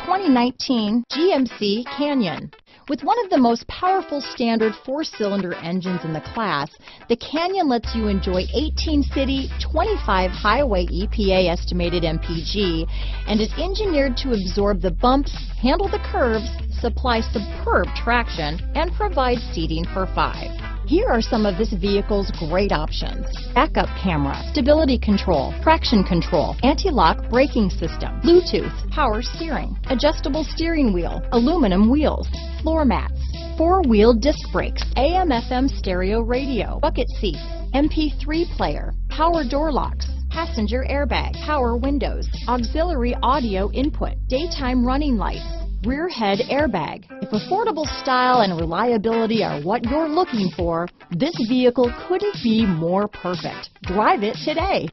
2019 GMC Canyon. With one of the most powerful standard 4-cylinder engines in the class, the Canyon lets you enjoy 18 city, 25 highway EPA estimated MPG, and is engineered to absorb the bumps, handle the curves, supply superb traction, and provide seating for 5. Here are some of this vehicle's great options: backup camera, stability control, traction control, anti-lock braking system, Bluetooth, power steering, adjustable steering wheel, aluminum wheels, floor mats, 4-wheel disc brakes, AM/FM stereo radio, bucket seats, MP3 player, power door locks, passenger airbag, power windows, auxiliary audio input, daytime running lights, rear head airbag. If affordable style and reliability are what you're looking for, this vehicle couldn't be more perfect. Drive it today.